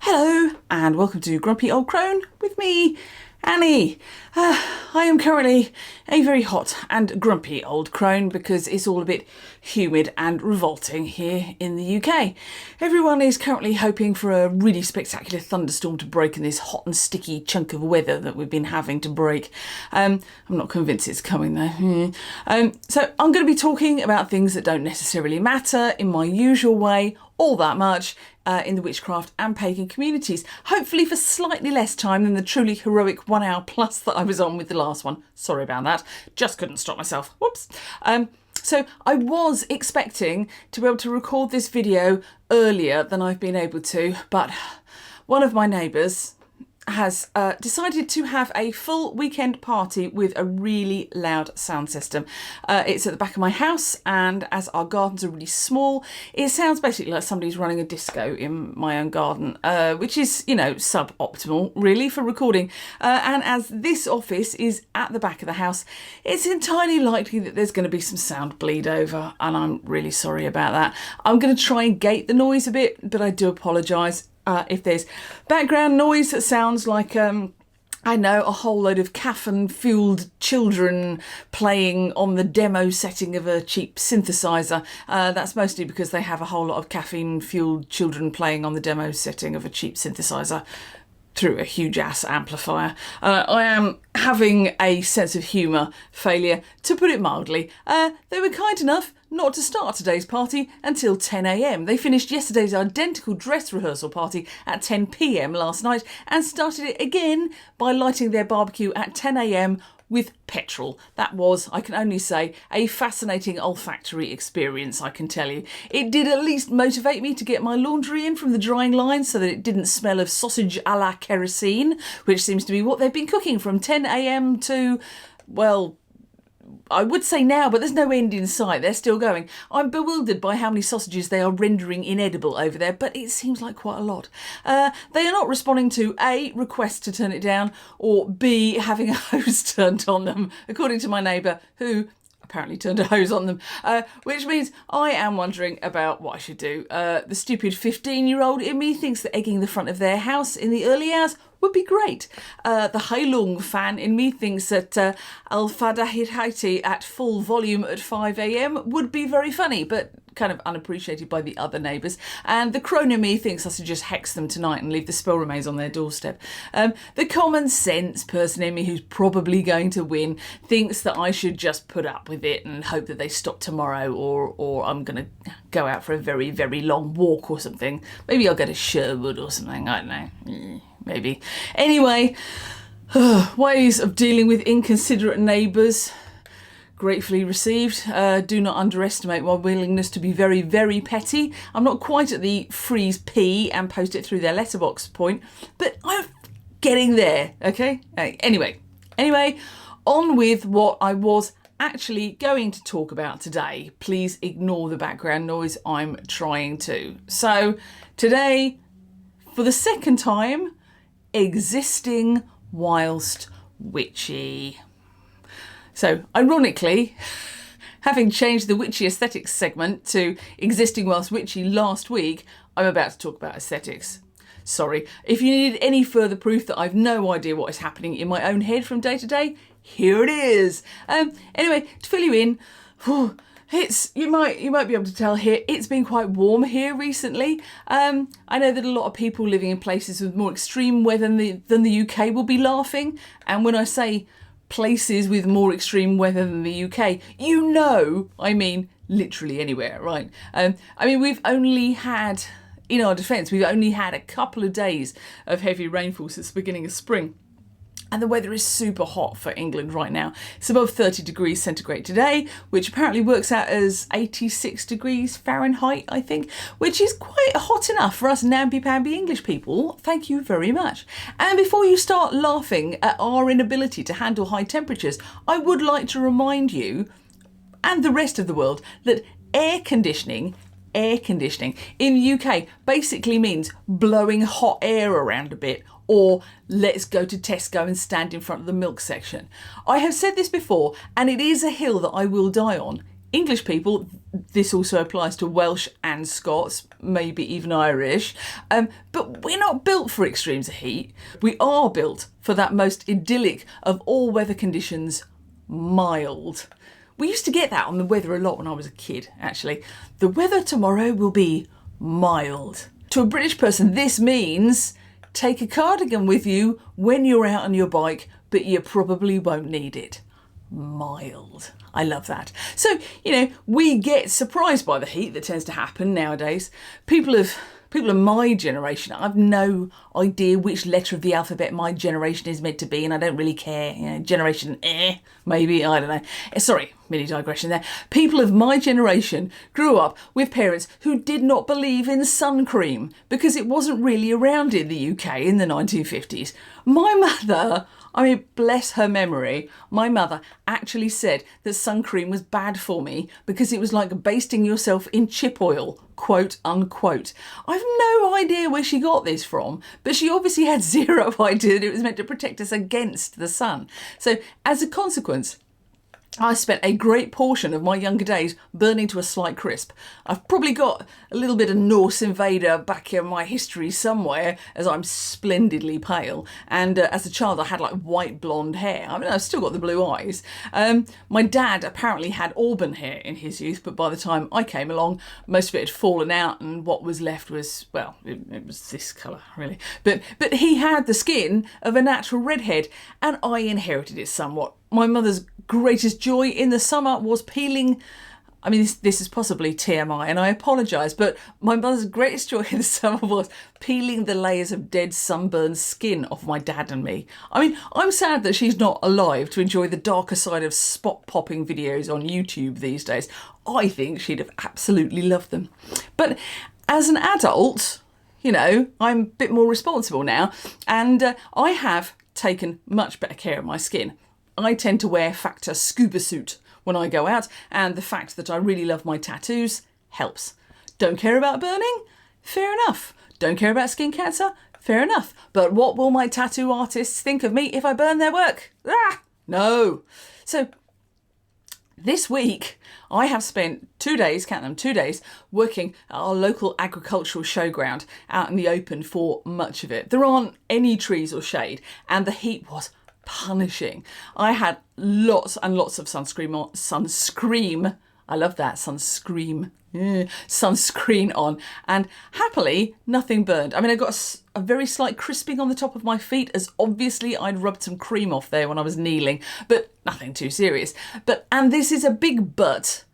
Hello and welcome to Grumpy Old Crone with me, Annie. I am currently a very hot and grumpy old crone because it's all a bit humid and revolting here in the UK. Everyone is currently hoping for a really spectacular thunderstorm to break in this hot and sticky chunk of weather that we've been having to break. I'm not convinced it's coming though. So I'm going to be talking about things that don't necessarily matter in my usual way all that much in the witchcraft and pagan communities, hopefully for slightly less time than the truly heroic 1 hour plus that I was on with the last one. Sorry about that, just couldn't stop myself. Whoops. So I was expecting to be able to record this video earlier than I've been able to, but one of my neighbours has decided to have a full weekend party with a really loud sound system. It's at the back of my house, and as our gardens are really small, it sounds basically like somebody's running a disco in my own garden, which is, you know, suboptimal really for recording. And as this office is at the back of the house, it's entirely likely that there's going to be some sound bleed over, and I'm really sorry about that. I'm going to try and gate the noise a bit, but I do apologise. If there's background noise that sounds like, I know, a whole load of caffeine-fueled children playing on the demo setting of a cheap synthesizer, that's mostly because they have a whole lot of caffeine-fueled children playing on the demo setting of a cheap synthesizer through a huge ass amplifier. I am having a sense of humour failure, to put it mildly. They were kind enough not to start today's party until 10 AM. They finished yesterday's identical dress rehearsal party at 10 PM last night and started it again by lighting their barbecue at 10 AM with petrol. That was, I can only say, a fascinating olfactory experience, I can tell you. It did at least motivate me to get my laundry in from the drying line so that it didn't smell of sausage a la kerosene, which seems to be what they've been cooking from 10 AM to, well, I would say now, but there's no end in sight. They're still going. I'm bewildered by how many sausages they are rendering inedible over there, but it seems like quite a lot. They are not responding to A, requests to turn it down, or B, having a hose turned on them, according to my neighbour, who apparently turned a hose on them, which means I am wondering about what I should do. The stupid 15-year-old in me thinks that egging the front of their house in the early hours would be great. The Heilung fan in me thinks that Al Fadahit at full volume at 5 AM would be very funny, but kind of unappreciated by the other neighbours. And the Crone in me thinks I should just hex them tonight and leave the spell remains on their doorstep. The common sense person in me, who's probably going to win, thinks that I should just put up with it and hope that they stop tomorrow, or I'm going to go out for a very, very long walk or something. Maybe I'll go to Sherwood or something, I don't know. Maybe. Anyway, ways of dealing with inconsiderate neighbours. Gratefully received. Do not underestimate my willingness to be very, very petty. I'm not quite at the freeze P and post it through their letterbox point, but I'm getting there, okay? Anyway, on with what I was actually going to talk about today. Please ignore the background noise. I'm trying to. So today, for the second time, existing whilst witchy. So, ironically, having changed the witchy aesthetics segment to existing whilst witchy last week, I'm about to talk about aesthetics. Sorry. If you needed any further proof that I've no idea what is happening in my own head from day to day, here it is. Anyway, to fill you in, you might be able to tell here, it's been quite warm here recently. I know that a lot of people living in places with more extreme weather than the UK will be laughing. And when I say places with more extreme weather than the UK, you know, I mean literally anywhere, right? I mean, we've only had, in our defence, we've only had a couple of days of heavy rainfall since the beginning of spring. And the weather is super hot for England right now. It's above 30 degrees centigrade today, which apparently works out as 86 degrees Fahrenheit, I think, which is quite hot enough for us namby-pamby English people. Thank you very much. And before you start laughing at our inability to handle high temperatures, I would like to remind you, and the rest of the world, that air conditioning in the UK basically means blowing hot air around a bit, or let's go to Tesco and stand in front of the milk section. I have said this before, and it is a hill that I will die on. English people, this also applies to Welsh and Scots, maybe even Irish, but we're not built for extremes of heat. We are built for that most idyllic of all weather conditions, mild. We used to get that on the weather a lot when I was a kid, actually. The weather tomorrow will be mild. To a British person, this means take a cardigan with you when you're out on your bike, but you probably won't need it. Mild. I love that. So, we get surprised by the heat that tends to happen nowadays. People of my generation, I've no idea which letter of the alphabet my generation is meant to be, and I don't really care. Generation maybe, I don't know. Sorry, mini digression there. People of my generation grew up with parents who did not believe in sun cream because it wasn't really around in the UK in the 1950s. My mother, bless her memory, my mother actually said that sun cream was bad for me because it was like basting yourself in chip oil, quote unquote. I've no idea where she got this from, but she obviously had zero idea that it was meant to protect us against the sun. So as a consequence, I spent a great portion of my younger days burning to a slight crisp. I've probably got a little bit of Norse invader back in my history somewhere, as I'm splendidly pale. And as a child, I had like white blonde hair. I've still got the blue eyes. My dad apparently had auburn hair in his youth, but by the time I came along, most of it had fallen out, and what was left was, well, it was this colour, really. But he had the skin of a natural redhead, and I inherited it somewhat. My mother's greatest joy in the summer was peeling, this is possibly TMI and I apologise, but my mother's greatest joy in the summer was peeling the layers of dead sunburned skin off my dad and me. I'm sad that she's not alive to enjoy the darker side of spot popping videos on YouTube these days. I think she'd have absolutely loved them. But as an adult, I'm a bit more responsible now, and I have taken much better care of my skin. I tend to wear Factor scuba suit when I go out, and the fact that I really love my tattoos helps. Don't care about burning? Fair enough. Don't care about skin cancer? Fair enough. But what will my tattoo artists think of me if I burn their work? No. So this week I have spent 2 days, count them, 2 days, working at our local agricultural showground out in the open for much of it. There aren't any trees or shade, and the heat was punishing. I had lots and lots of sunscreen. I love that, sunscreen on, and happily nothing burned. I got a very slight crisping on the top of my feet, as obviously I'd rubbed some cream off there when I was kneeling, but nothing too serious. And this is a big but,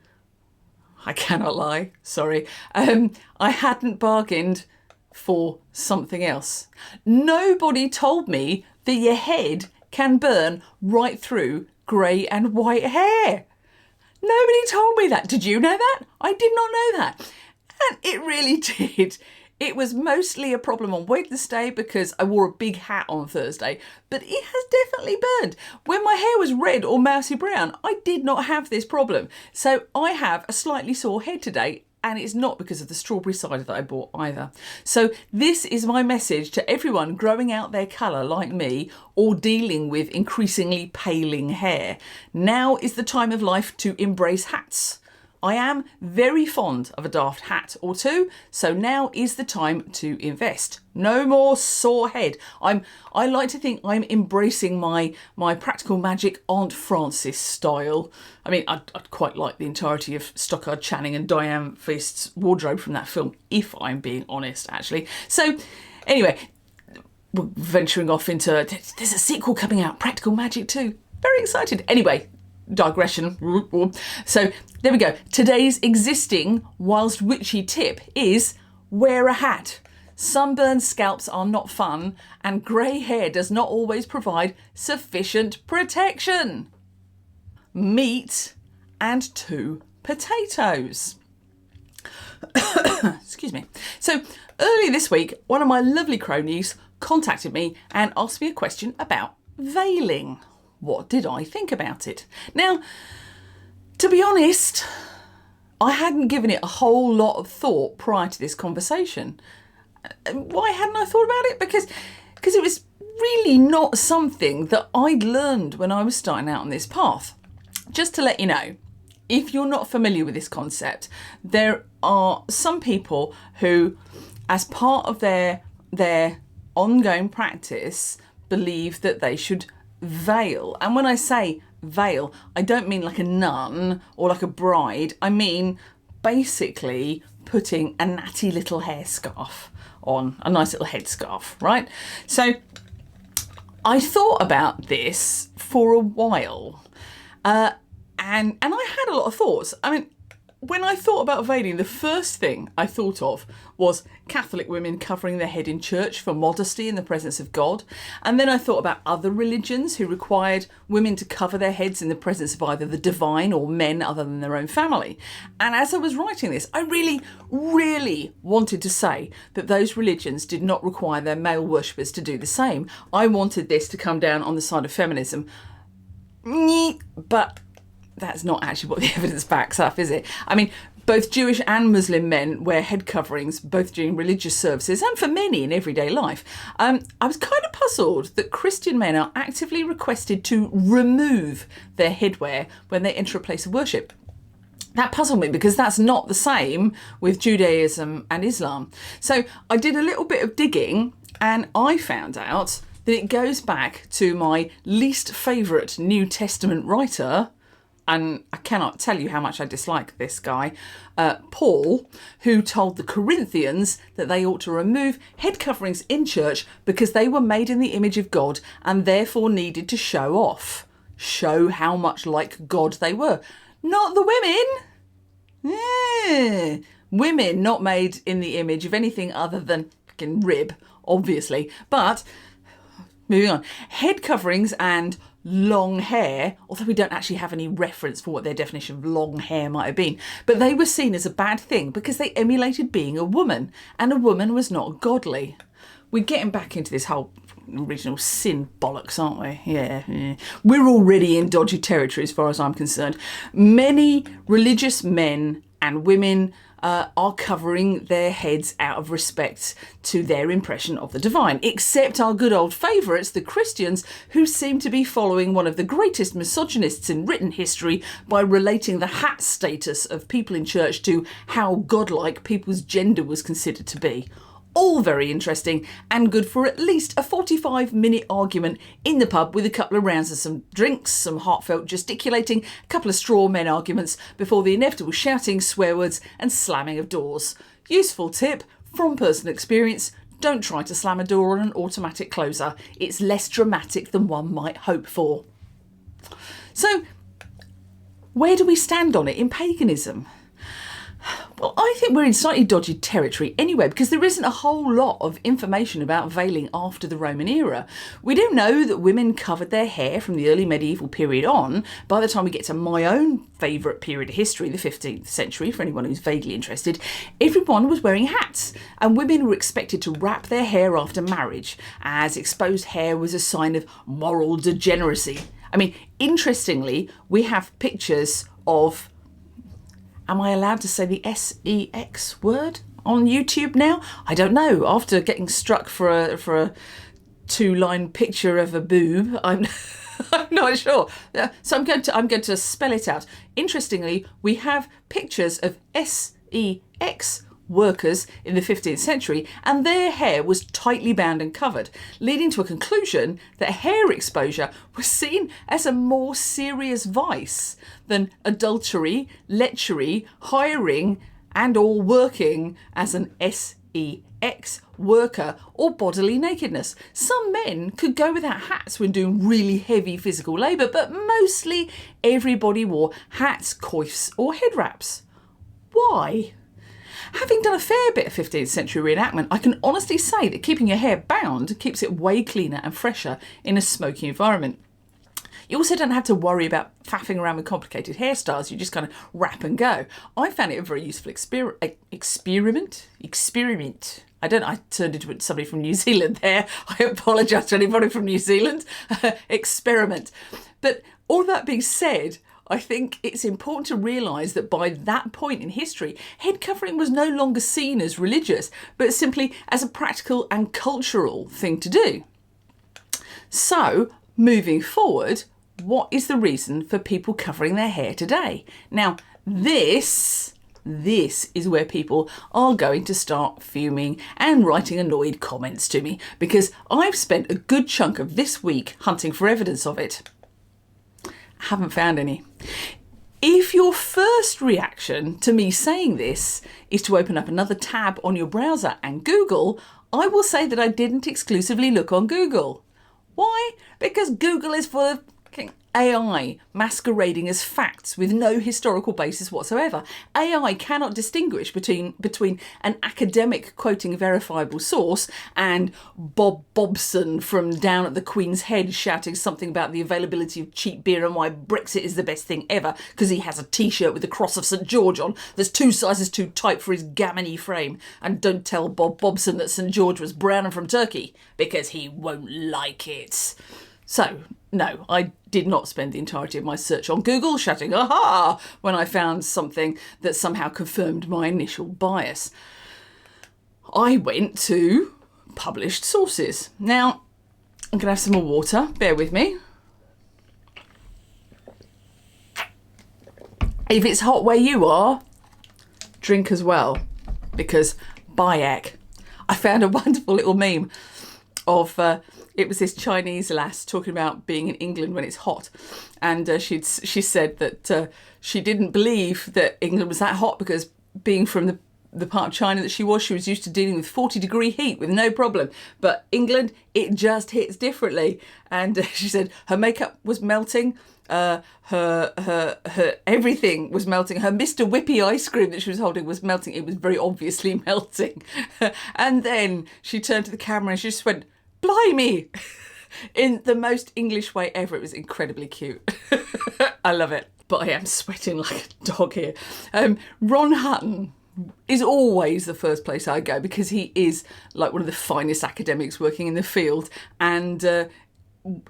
I cannot lie, sorry, I hadn't bargained for something else. Nobody told me that your head can burn right through grey and white hair. Nobody told me that. Did you know that? I did not know that. And it really did. It was mostly a problem on Wednesday because I wore a big hat on Thursday, but it has definitely burned. When my hair was red or mousy brown, I did not have this problem. So I have a slightly sore head today, and it's not because of the strawberry cider that I bought either. So this is my message to everyone growing out their colour like me, or dealing with increasingly paling hair. Now is the time of life to embrace hats. I am very fond of a daft hat or two, so now is the time to invest. No more sore head. I like to think I'm embracing my practical magic Aunt Frances style. I'd quite like the entirety of Stockard Channing and Diane Feist's wardrobe from that film, if I'm being honest, actually. So, anyway, we're venturing off into, there's a sequel coming out, Practical Magic 2. Very excited. Anyway, digression. So there we go. Today's existing Whilst Witchy tip is wear a hat. Sunburned scalps are not fun, and grey hair does not always provide sufficient protection. Meat and 2 potatoes. Excuse me. So earlier this week, one of my lovely cronies contacted me and asked me a question about veiling. What did I think about it? Now, to be honest, I hadn't given it a whole lot of thought prior to this conversation. Why hadn't I thought about it? Because it was really not something that I'd learned when I was starting out on this path. Just to let you know, if you're not familiar with this concept, there are some people who, as part of their ongoing practice, believe that they should veil. And when I say veil, I don't mean like a nun or like a bride. I mean basically putting a natty little hair scarf on, a nice little headscarf, right? So I thought about this for a while, and I had a lot of thoughts. I mean, when I thought about veiling, the first thing I thought of was Catholic women covering their head in church for modesty in the presence of God. And then I thought about other religions who required women to cover their heads in the presence of either the divine or men other than their own family. And as I was writing this, I really, really wanted to say that those religions did not require their male worshippers to do the same. I wanted this to come down on the side of feminism. But that's not actually what the evidence backs up, is it? I mean, both Jewish and Muslim men wear head coverings, both during religious services and for many in everyday life. I was kind of puzzled that Christian men are actively requested to remove their headwear when they enter a place of worship. That puzzled me because that's not the same with Judaism and Islam. So I did a little bit of digging and I found out that it goes back to my least favourite New Testament writer, and I cannot tell you how much I dislike this guy, Paul, who told the Corinthians that they ought to remove head coverings in church because they were made in the image of God and therefore needed to show off, show how much like God they were. Not the women. Women not made in the image of anything other than fucking rib, obviously. But moving on, head coverings and long hair, although we don't actually have any reference for what their definition of long hair might have been, but they were seen as a bad thing because they emulated being a woman, and a woman was not godly. We're getting back into this whole original sin bollocks, aren't we? Yeah. We're already in dodgy territory as far as I'm concerned. Many religious men and women are covering their heads out of respect to their impression of the divine, except our good old favourites, the Christians, who seem to be following one of the greatest misogynists in written history by relating the hat status of people in church to how godlike people's gender was considered to be. All very interesting and good for at least a 45-minute argument in the pub with a couple of rounds of some drinks, some heartfelt gesticulating, a couple of straw men arguments before the inevitable shouting, swear words and slamming of doors. Useful tip from personal experience: don't try to slam a door on an automatic closer. It's less dramatic than one might hope for. So, where do we stand on it in paganism? Well, I think we're in slightly dodgy territory anyway, because there isn't a whole lot of information about veiling after the Roman era. We do know that women covered their hair from the early medieval period on. By the time we get to my own favourite period of history, the 15th century, for anyone who's vaguely interested, everyone was wearing hats, and women were expected to wrap their hair after marriage, as exposed hair was a sign of moral degeneracy. I mean, interestingly, we have pictures of... Am I allowed to say the sex word on YouTube now? I don't know. After getting struck for a two-line picture of a boob, I'm not sure. So I'm going to spell it out. Interestingly, we have pictures of sex workers in the 15th century, and their hair was tightly bound and covered, leading to a conclusion that hair exposure was seen as a more serious vice than adultery, lechery, hiring and or working as an sex worker or bodily nakedness. Some men could go without hats when doing really heavy physical labour, but mostly everybody wore hats, coifs or head wraps. Why? Having done a fair bit of 15th century reenactment, I can honestly say that keeping your hair bound keeps it way cleaner and fresher in a smoky environment. You also don't have to worry about faffing around with complicated hairstyles. You just kind of wrap and go. I found it a very useful experiment. I don't know, I turned into somebody from New Zealand there. I apologise to anybody from New Zealand. Experiment. But all that being said, I think it's important to realise that by that point in history, head covering was no longer seen as religious, but simply as a practical and cultural thing to do. So, moving forward, what is the reason for people covering their hair today? Now, this is where people are going to start fuming and writing annoyed comments to me, because I've spent a good chunk of this week hunting for evidence of it. Haven't found any. If your first reaction to me saying this is to open up another tab on your browser and Google, I will say that I didn't exclusively look on Google. Why? Because Google is full of AI masquerading as facts with no historical basis whatsoever. AI cannot distinguish between an academic quoting a verifiable source and Bob Bobson from down at the Queen's Head shouting something about the availability of cheap beer and why Brexit is the best thing ever because he has a t-shirt with the cross of St George on that's 2 sizes too tight for his gammony frame. And don't tell Bob Bobson that St George was brown and from Turkey, because he won't like it. So, no, I did not spend the entirety of my search on Google shouting "aha" when I found something that somehow confirmed my initial bias. I went to published sources. Now, I'm going to have some more water. Bear with me. If it's hot where you are, drink as well, because bayek. I found a wonderful little meme of it was this Chinese lass talking about being in England when it's hot, and she said that she didn't believe that England was that hot because being from the part of China that she was used to dealing with 40-degree heat with no problem, but England, it just hits differently. And she said her makeup was melting, her everything was melting. Her Mr. Whippy ice cream that she was holding was melting. It was very obviously melting. And then she turned to the camera and she just went, "Blimey," in the most English way ever. It was incredibly cute. I love it. But I am sweating like a dog here. Ron Hutton is always the first place I go because he is like one of the finest academics working in the field, and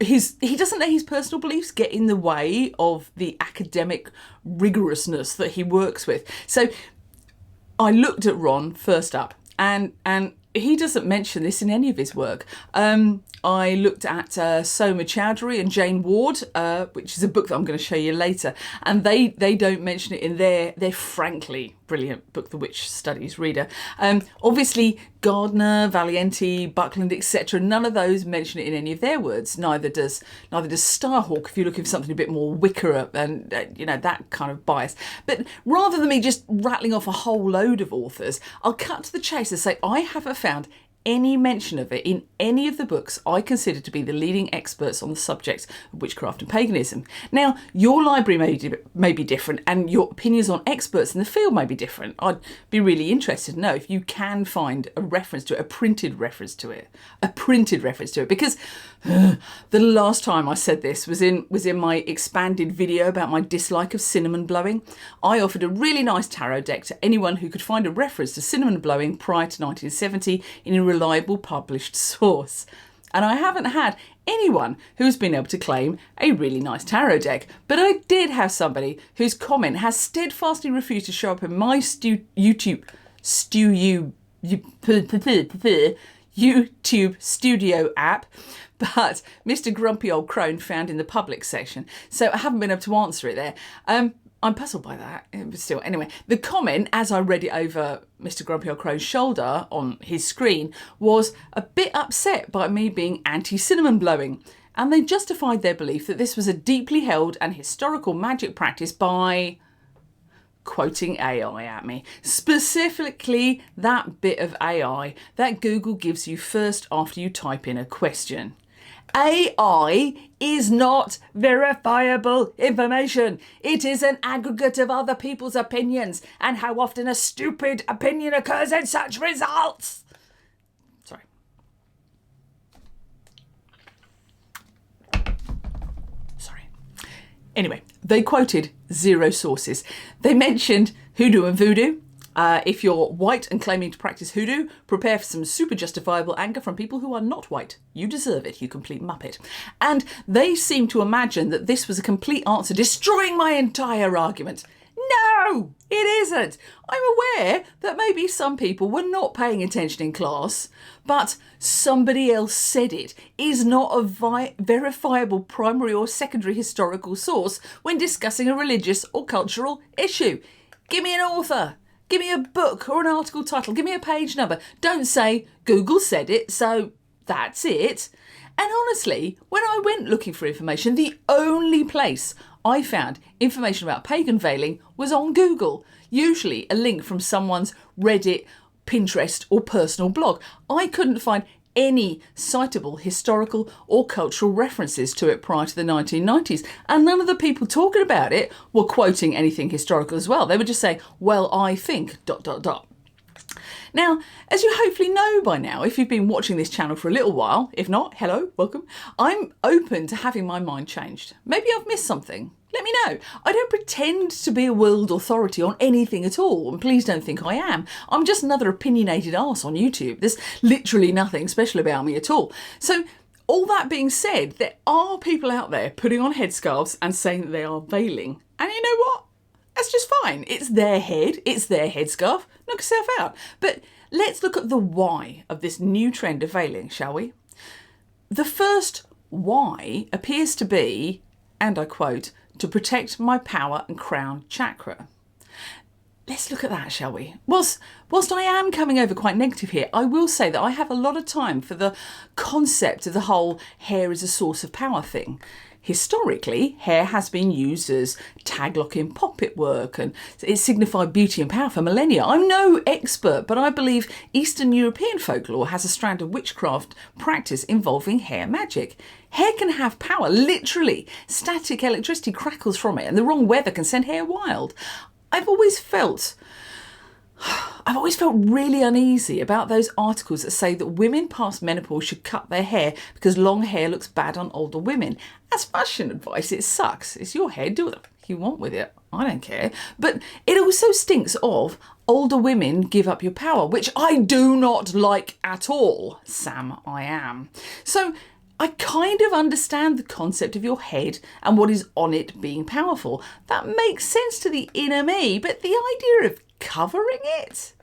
he doesn't let his personal beliefs get in the way of the academic rigorousness that he works with. So I looked at Ron first up, and he doesn't mention this in any of his work. I looked at Soma Chowdhury and Jane Ward, which is a book that I'm going to show you later, and they don't mention it in their frankly brilliant book, The Witch Studies Reader. Obviously, Gardner, Valiente, Buckland, etc. None of those mention it in any of their words. Neither does Starhawk. If you're looking for something a bit more Wicca and that kind of bias. But rather than me just rattling off a whole load of authors, I'll cut to the chase and say I haven't found any mention of it in any of the books I consider to be the leading experts on the subjects of witchcraft and paganism. Now, your library may be different, and your opinions on experts in the field may be different. I'd be really interested to know if you can find a reference to it, a printed reference to it, because the last time I said this was in my expanded video about my dislike of cinnamon blowing. I offered a really nice tarot deck to anyone who could find a reference to cinnamon blowing prior to 1970 in a reliable published source. And I haven't had anyone who's been able to claim a really nice tarot deck. But I did have somebody whose comment has steadfastly refused to show up in my YouTube Studio app, but Mr. Grumpy Old Crone found in the public section. So I haven't been able to answer it there. I'm puzzled by that, but still. Anyway, the comment, as I read it over Mr. Grumpy Old Crone's shoulder on his screen, was a bit upset by me being anti-cinnamon blowing. And they justified their belief that this was a deeply held and historical magic practice by quoting AI at me. Specifically, that bit of AI that Google gives you first after you type in a question. AI is not verifiable information. It is an aggregate of other people's opinions, and how often a stupid opinion occurs in such results. Sorry. Anyway, they quoted 0 sources. They mentioned hoodoo and voodoo. If you're white and claiming to practice hoodoo, prepare for some super justifiable anger from people who are not white. You deserve it, you complete muppet. And they seem to imagine that this was a complete answer, destroying my entire argument. No, it isn't. I'm aware that maybe some people were not paying attention in class, but somebody else said it is not a verifiable primary or secondary historical source when discussing a religious or cultural issue. Give me an author. Give me a book or an article title. Give me a page number. Don't say Google said it, so that's it. And honestly, when I went looking for information, the only place I found information about pagan veiling was on Google, usually a link from someone's Reddit, Pinterest or personal blog. I couldn't find any citable historical or cultural references to it prior to the 1990s, and none of the people talking about it were quoting anything historical as well. They were just saying, well, I think ... Now, as you hopefully know by now, if you've been watching this channel for a little while, if not, hello, welcome, I'm open to having my mind changed. Maybe I've missed something. Let me know. I don't pretend to be a world authority on anything at all, and please don't think I am. I'm just another opinionated arse on YouTube. There's literally nothing special about me at all. So, all that being said, there are people out there putting on headscarves and saying that they are veiling. And you know what? That's just fine. It's their head, it's their headscarf. Knock yourself out. But let's look at the why of this new trend of veiling, shall we? The first why appears to be, and I quote, to protect my power and crown chakra. Let's look at that, shall we? Whilst I am coming over quite negative here, I will say that I have a lot of time for the concept of the whole hair is a source of power thing. Historically, hair has been used as tag lock in poppet work, and it signified beauty and power for millennia. I'm no expert, but I believe Eastern European folklore has a strand of witchcraft practice involving hair magic. Hair can have power, literally. Static electricity crackles from it, and the wrong weather can send hair wild. I've always felt really uneasy about those articles that say that women past menopause should cut their hair because long hair looks bad on older women. As fashion advice, it sucks. It's your hair, do what you want with it. I don't care. But it also stinks of older women give up your power, which I do not like at all. Sam, I am. So I kind of understand the concept of your head and what is on it being powerful. That makes sense to the inner me, but the idea of covering it?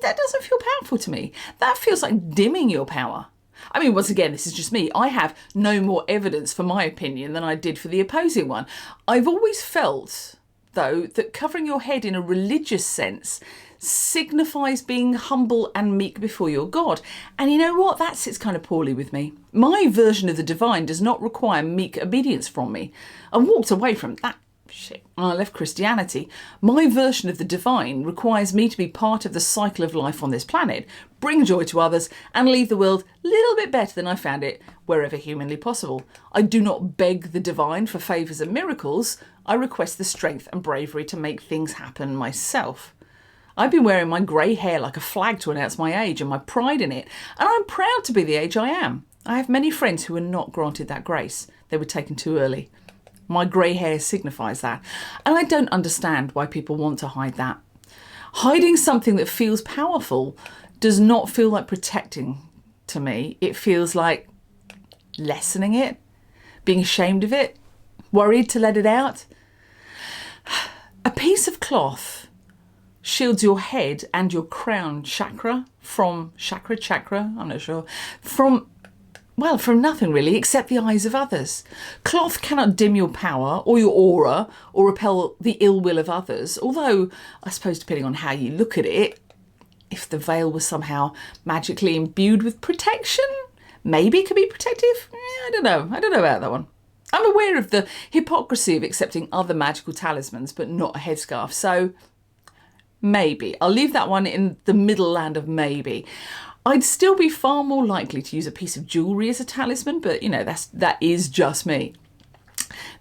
That doesn't feel powerful to me. That feels like dimming your power. I mean, once again, this is just me. I have no more evidence for my opinion than I did for the opposing one. I've always felt, though, that covering your head in a religious sense signifies being humble and meek before your God. And you know what? That sits kind of poorly with me. My version of the divine does not require meek obedience from me. I walked away from that shit when I left Christianity. My version of the divine requires me to be part of the cycle of life on this planet, bring joy to others, and leave the world a little bit better than I found it wherever humanly possible. I do not beg the divine for favours and miracles. I request the strength and bravery to make things happen myself. I've been wearing my grey hair like a flag to announce my age and my pride in it, and I'm proud to be the age I am. I have many friends who were not granted that grace. They were taken too early. My grey hair signifies that, and I don't understand why people want to hide that. Hiding something that feels powerful does not feel like protecting to me. It feels like lessening it, being ashamed of it, worried to let it out. A piece of cloth shields your head and your crown chakra from I'm not sure, from nothing really, except the eyes of others. Cloth cannot dim your power or your aura or repel the ill will of others, although I suppose depending on how you look at it, if the veil was somehow magically imbued with protection, maybe it could be protective. I don't know about that one. I'm aware of the hypocrisy of accepting other magical talismans but not a headscarf, so maybe. I'll leave that one in the middle land of maybe. I'd still be far more likely to use a piece of jewellery as a talisman, but you know, that is just me.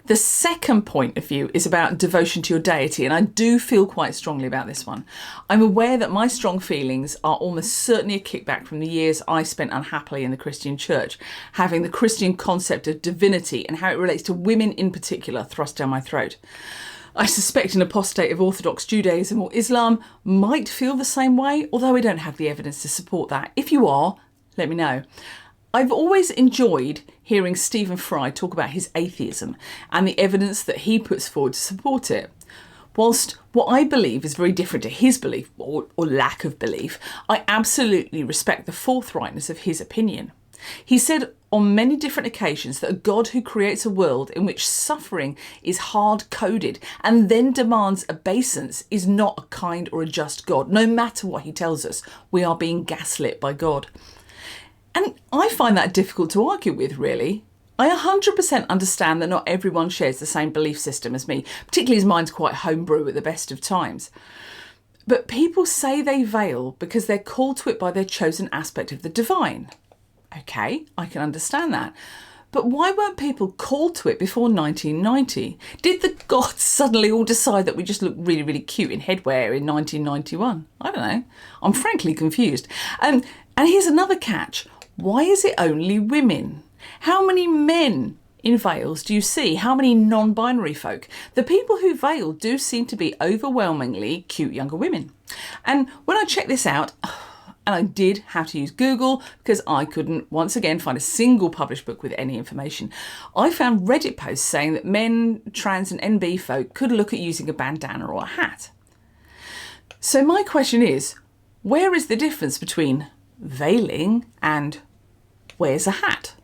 The second point of view is about devotion to your deity, and I do feel quite strongly about this one. I'm aware that my strong feelings are almost certainly a kickback from the years I spent unhappily in the Christian church, having the Christian concept of divinity and how it relates to women in particular thrust down my throat. I suspect an apostate of Orthodox Judaism or Islam might feel the same way, although I don't have the evidence to support that. If you are, let me know. I've always enjoyed hearing Stephen Fry talk about his atheism and the evidence that he puts forward to support it. Whilst what I believe is very different to his belief, or lack of belief, I absolutely respect the forthrightness of his opinion. He said on many different occasions that a God who creates a world in which suffering is hard-coded and then demands obeisance is not a kind or a just God. No matter what he tells us, we are being gaslit by God. And I find that difficult to argue with, really. I 100% understand that not everyone shares the same belief system as me, particularly as mine's quite homebrew at the best of times. But people say they veil because they're called to it by their chosen aspect of the divine. Okay, I can understand that. But why weren't people called to it before 1990? Did the gods suddenly all decide that we just look really, really cute in headwear in 1991? I don't know. I'm frankly confused. And here's another catch. Why is it only women? How many men in veils do you see? How many non-binary folk? The people who veil do seem to be overwhelmingly cute younger women. And when I checked this out, and I did have to use Google because I couldn't, once again, find a single published book with any information, I found Reddit posts saying that men, trans and NB folk could look at using a bandana or a hat. So my question is, where is the difference between veiling and wears a hat?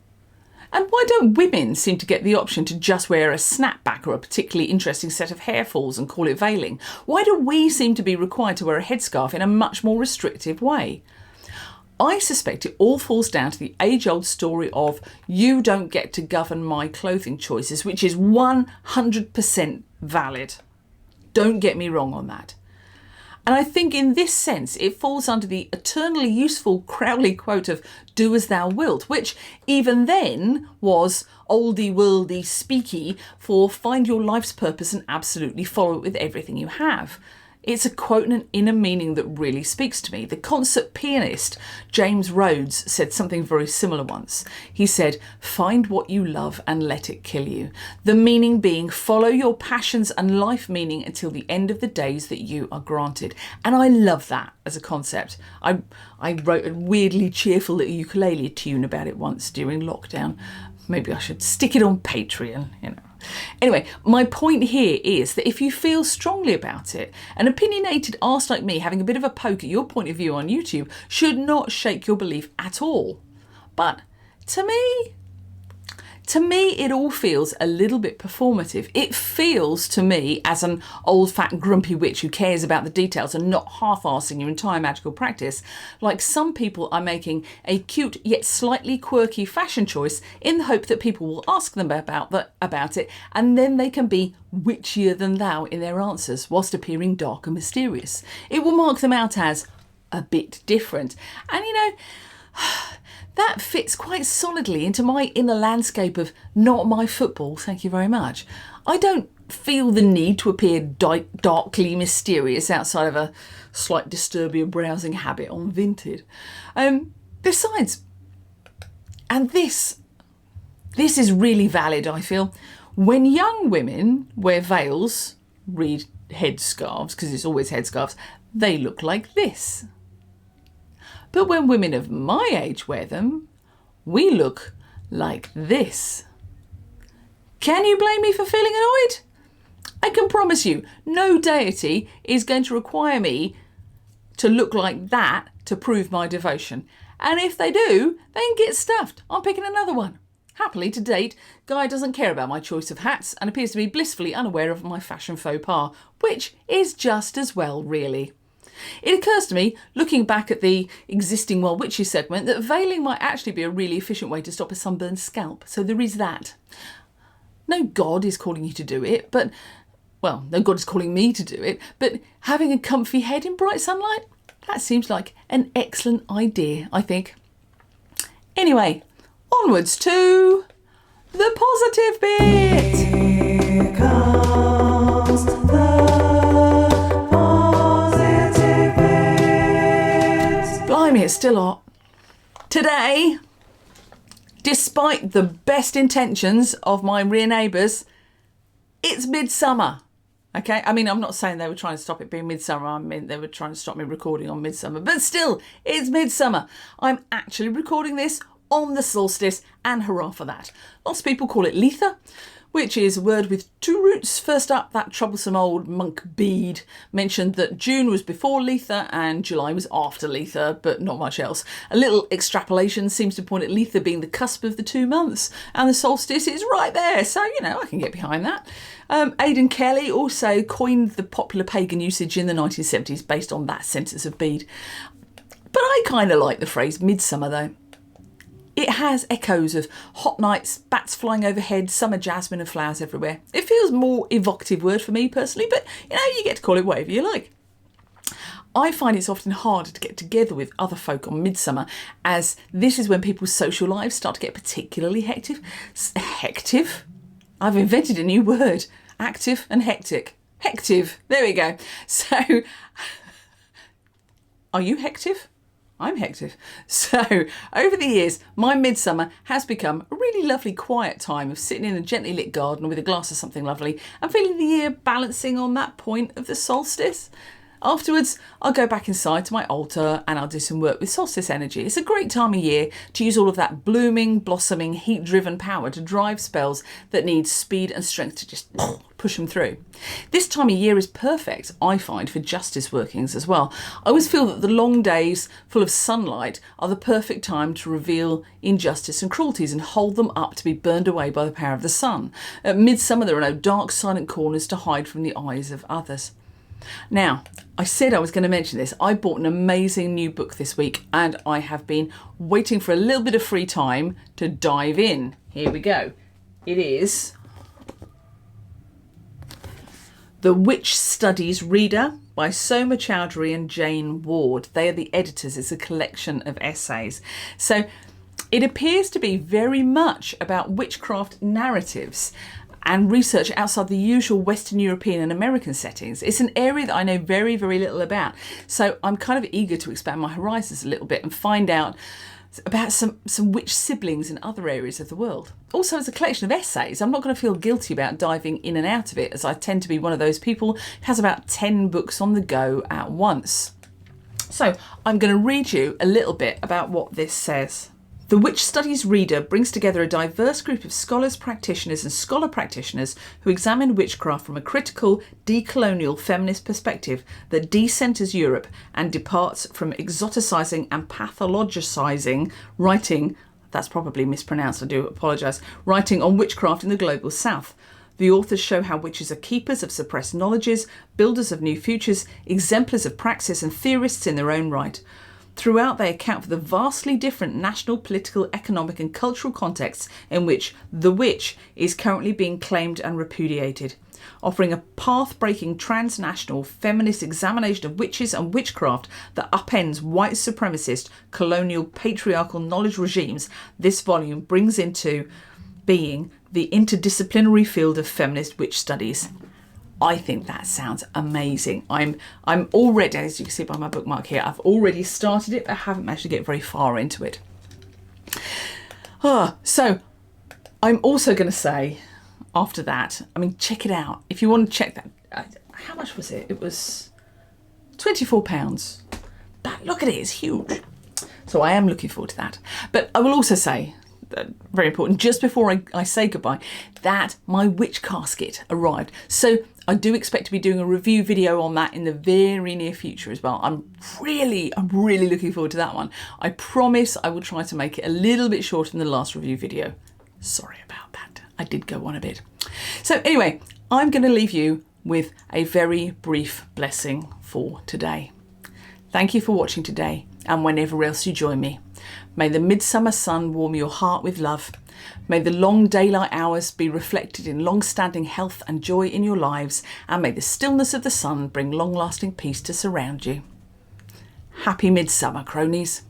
And why don't women seem to get the option to just wear a snapback or a particularly interesting set of hair falls and call it veiling? Why do we seem to be required to wear a headscarf in a much more restrictive way? I suspect it all falls down to the age-old story of you don't get to govern my clothing choices, which is 100% valid. Don't get me wrong on that. And I think in this sense, it falls under the eternally useful Crowley quote of do as thou wilt, which even then was oldie worldy speaky for find your life's purpose and absolutely follow it with everything you have. It's a quote and an inner meaning that really speaks to me. The concert pianist James Rhodes said something very similar once. He said, find what you love and let it kill you. The meaning being follow your passions and life meaning until the end of the days that you are granted. And I love that as a concept. I wrote a weirdly cheerful little ukulele tune about it once during lockdown. Maybe I should stick it on Patreon, you know. Anyway, my point here is that if you feel strongly about it, an opinionated arse like me having a bit of a poke at your point of view on YouTube should not shake your belief at all. But to me, it all feels a little bit performative. It feels to me, as an old fat grumpy witch who cares about the details and not half-arsing your entire magical practice, like some people are making a cute yet slightly quirky fashion choice in the hope that people will ask them about it, and then they can be witchier than thou in their answers whilst appearing dark and mysterious. It will mark them out as a bit different. And you know, that fits quite solidly into my inner landscape of not my football, thank you very much. I don't feel the need to appear darkly mysterious outside of a slight disturbia browsing habit on Vinted. Besides, and this is really valid, I feel, when young women wear veils, read headscarves, because it's always headscarves, they look like this. But when women of my age wear them, we look like this. Can you blame me for feeling annoyed? I can promise you, no deity is going to require me to look like that to prove my devotion. And if they do, then get stuffed. I'm picking another one. Happily, to date, Guy doesn't care about my choice of hats and appears to be blissfully unaware of my fashion faux pas, which is just as well, really. It occurs to me, looking back at the existing Whilst Witchy segment, that veiling might actually be a really efficient way to stop a sunburned scalp. So there is that. No God is calling you to do it, but, well, no God is calling me to do it, but having a comfy head in bright sunlight, that seems like an excellent idea, I think. Anyway, onwards to the positive bit. Here comes the blimey, it's still hot. Today, despite the best intentions of my rear neighbours, it's Midsummer. Okay, I mean, I'm not saying they were trying to stop it being Midsummer. I mean, they were trying to stop me recording on Midsummer. But still, it's Midsummer. I'm actually recording this on the solstice, and hurrah for that. Lots of people call it Letha, which is a word with two roots. First up, that troublesome old monk Bede mentioned that June was before Letha and July was after Letha, but not much else. A little extrapolation seems to point at Letha being the cusp of the 2 months, and the solstice is right there, so, you know, I can get behind that. Aidan Kelly also coined the popular pagan usage in the 1970s based on that sentence of Bede. But I kind of like the phrase midsummer, though. It has echoes of hot nights, bats flying overhead, summer jasmine and flowers everywhere. It feels a more evocative word for me personally, but you know, you get to call it whatever you like. I find it's often harder to get together with other folk on midsummer, as this is when people's social lives start to get particularly hectic. Hectic? I've invented a new word. Active and hectic. Hective. There we go. So, are you hectic? I'm hectic. So, over the years, my midsummer has become a really lovely quiet time of sitting in a gently lit garden with a glass of something lovely and feeling the year balancing on that point of the solstice. Afterwards, I'll go back inside to my altar and I'll do some work with solstice energy. It's a great time of year to use all of that blooming, blossoming, heat-driven power to drive spells that need speed and strength to just push them through. This time of year is perfect, I find, for justice workings as well. I always feel that the long days full of sunlight are the perfect time to reveal injustice and cruelties and hold them up to be burned away by the power of the sun. At midsummer, there are no dark, silent corners to hide from the eyes of others. Now, I said I was going to mention this. I bought an amazing new book this week and I have been waiting for a little bit of free time to dive in. Here we go. It is The Witch Studies Reader by Soma Chowdhury and Jane Ward. They are the editors. It's a collection of essays. So it appears to be very much about witchcraft narratives and research outside the usual Western European and American settings. It's an area that I know very, very little about. So I'm kind of eager to expand my horizons a little bit and find out about some witch siblings in other areas of the world. Also, as a collection of essays, I'm not going to feel guilty about diving in and out of it, as I tend to be one of those people who has about 10 books on the go at once. So I'm going to read you a little bit about what this says. The Witch Studies Reader brings together a diverse group of scholars, practitioners and scholar practitioners who examine witchcraft from a critical, decolonial feminist perspective that decenters Europe and departs from exoticising and pathologising writing, that's probably mispronounced, I do apologise, writing on witchcraft in the global south. The authors show how witches are keepers of suppressed knowledges, builders of new futures, exemplars of praxis and theorists in their own right. Throughout, they account for the vastly different national, political, economic and cultural contexts in which the witch is currently being claimed and repudiated, offering a path-breaking transnational feminist examination of witches and witchcraft that upends white supremacist, colonial, patriarchal knowledge regimes. This volume brings into being the interdisciplinary field of feminist witch studies. I think that sounds amazing. I'm already, as you can see by my bookmark here, I've already started it, but I haven't managed to get very far into it. So I'm also going to say after that, I mean, check it out. If you want to check that, how much was it? It was £24. But look at it, it's huge. So I am looking forward to that. But I will also say, very important, just before I say goodbye, that my witch casket arrived. So I do expect to be doing a review video on that in the very near future as well. I'm really looking forward to that one. I promise I will try to make it a little bit shorter than the last review video. Sorry about that. I did go on a bit. So anyway, I'm going to leave you with a very brief blessing for today. Thank you for watching today and whenever else you join me. May the midsummer sun warm your heart with love. May the long daylight hours be reflected in long-standing health and joy in your lives, and may the stillness of the sun bring long-lasting peace to surround you. Happy midsummer, cronies.